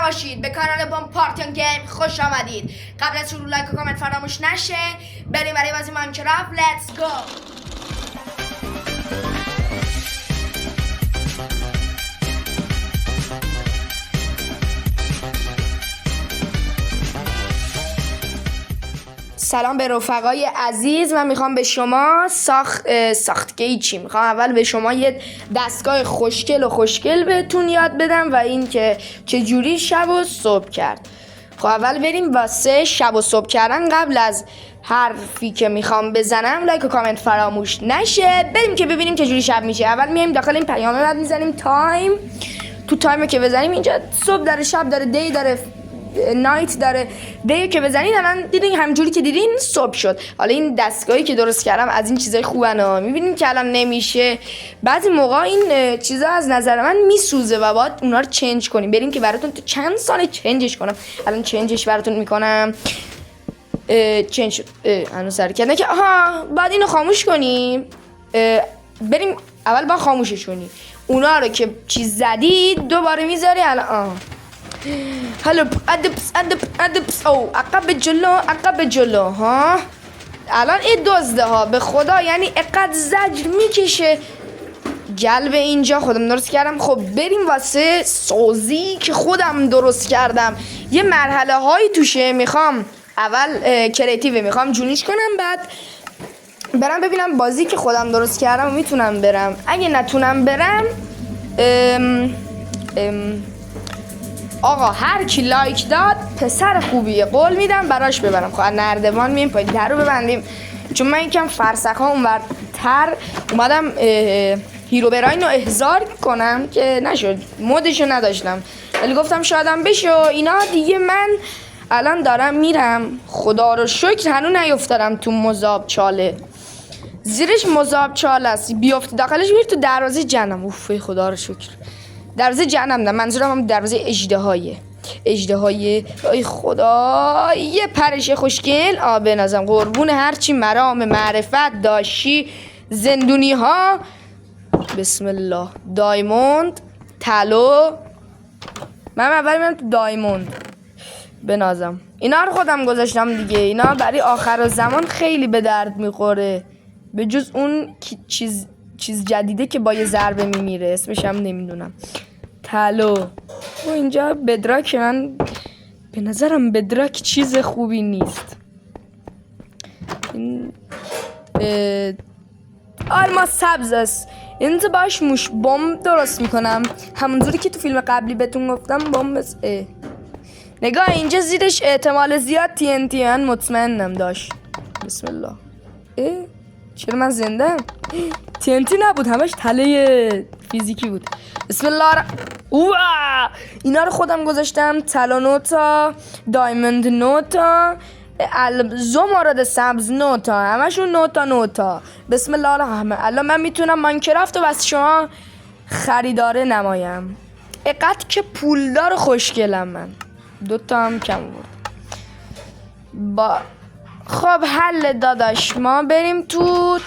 نباشید. به کانال بام پارتیان گیم خوش آمدید. قبل از شروع لایک و کامنت فراموش نشه. بریم برای بازی ماینکرافت. لیتس گو. سلام به رفقای عزیز. من میخوام به شما ساختگی چی میخوام اول به شما یه دستگاه خوشگل بهتون یاد بدم و این که چجوری شب و صبح کرد. خب اول بریم واسه شب و صبح کردن. قبل از حرفی که میخوام بزنم لایک و کامنت فراموش نشه. بریم که ببینیم چجوری شب میشه. اول میایم داخل این پیامه، بعد میزنیم تایم. تو تایمی که بزنیم اینجا صبح داره، شب داره، دی داره، نایت داره. دی که بزنین الان دیدین همجوری که دیدین صبح شد. حالا این دستگاهی که درست کردم از این چیزای خوبه. میبینین که الان نمیشه. بعضی موقع این چیزا از نظر من میسوزه و باید اونا رو چنج کنیم. بریم که براتون تو چند ثانیه چنجش کنم. الان چنجش براتون میکنم. چنج شد. هنوز سر کردن که بعد اینو خاموش کنیم. بریم اول با خاموشش کنیم. اونا رو که چیز زدید دوباره میذاری الان. هلو ادبس او عقب جلو ها. الان این دزده ها به خدا یعنی اقد زجر میکشه. گلب اینجا خودم درست کردم. خب بریم واسه سازی که خودم درست کردم. یه مرحله هایی توشه. میخوام اول کریتیو میخوام جونیش کنم، بعد برم ببینم بازی که خودم درست کردم و میتونم برم. اگه نتونم برم آقا هر کی لایک داد پسر خوبیه، قول میدم براش ببرم. خب نردبان مییم پای در رو ببندیم، چون من یکم فرسخ ها اونورتر اومدم هیرو براین رو احضار کنم که نشد، مودشو نداشتم، ولی گفتم شایدم بشه و اینا دیگه. من الان دارم میرم، خدا رو شکر هنو نیفتادم تو مذاب چاله. زیرش مذاب چاله است، بیافت داخلش میری تو دروازه جهنم. اوف خدا رو شکر. دروازه جهنم نه، منظورم هم دروازه اژدهای. ای خدا یه پرش خوشگل به نظرم قربون هرچی مرام معرفت داشی زندونی ها. بسم الله. دایموند طلو. من اول میرم تو دایموند بنازم. اینا رو خودم گذاشتم دیگه. اینا برای آخر زمان خیلی به درد میخوره، به جز اون چیز جدیده که با یه ضربه میمیره، اسمش هم نمیدونم. طلو. و اینجا بدراک. من به نظرم بدراک چیز خوبی نیست. این آلماس سبز است. اینجا باش موش بمب درست میکنم، همونجوری که تو فیلم قبلی بهتون گفتم. بمب نگاه اینجا زیرش احتمال زیاد TNT مطمئنم داشت. بسم الله. چرا من زنده؟ TNT نبود، همش تله فیزیکی بود. بسم الله. اینا رو خودم گذاشتم. طلا نوتا، دایموند نوتا، زمرد سبز نوتا، همشون نوتا. بسم الله الرحمن. الان من میتونم ماینکرافت رو واسه شما خریداره نمایم. اقد که پولدار خوشگلم. من 2 هم کم بود. خب حل داداش، ما بریم تو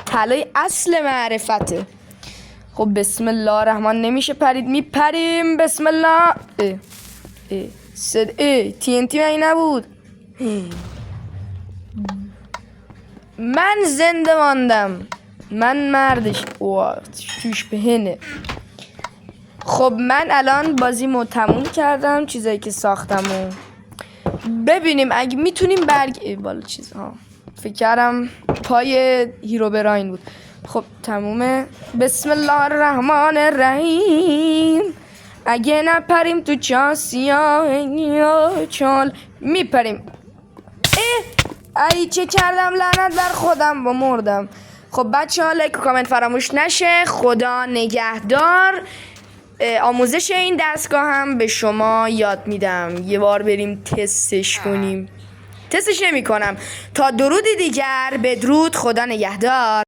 طلای اصل معرفته. خب بسم الله الرحمن. نمیشه پرید، میپریم. بسم الله. TNT من نبود. من زنده ماندم. من مردش. توش بهنه. خب من الان بازیمو تموم کردم، چیزایی که ساختمو. ببینیم اگه میتونیم بالا چیزها. فکر کردم پای هیرو براین بود. خب تمومه. بسم الله الرحمن الرحیم. اگه نپریم تو چال میپریم. ای چه کردم، لعنت بر خودم با مردم. خب بچه ها لایک و کامنت فراموش نشه. خدا نگهدار. آموزش این دستگاه هم به شما یاد میدم. یه بار بریم تستش کنیم. تستش نمی کنم. تا درود دیگر، بدرود، خدا نگهدار.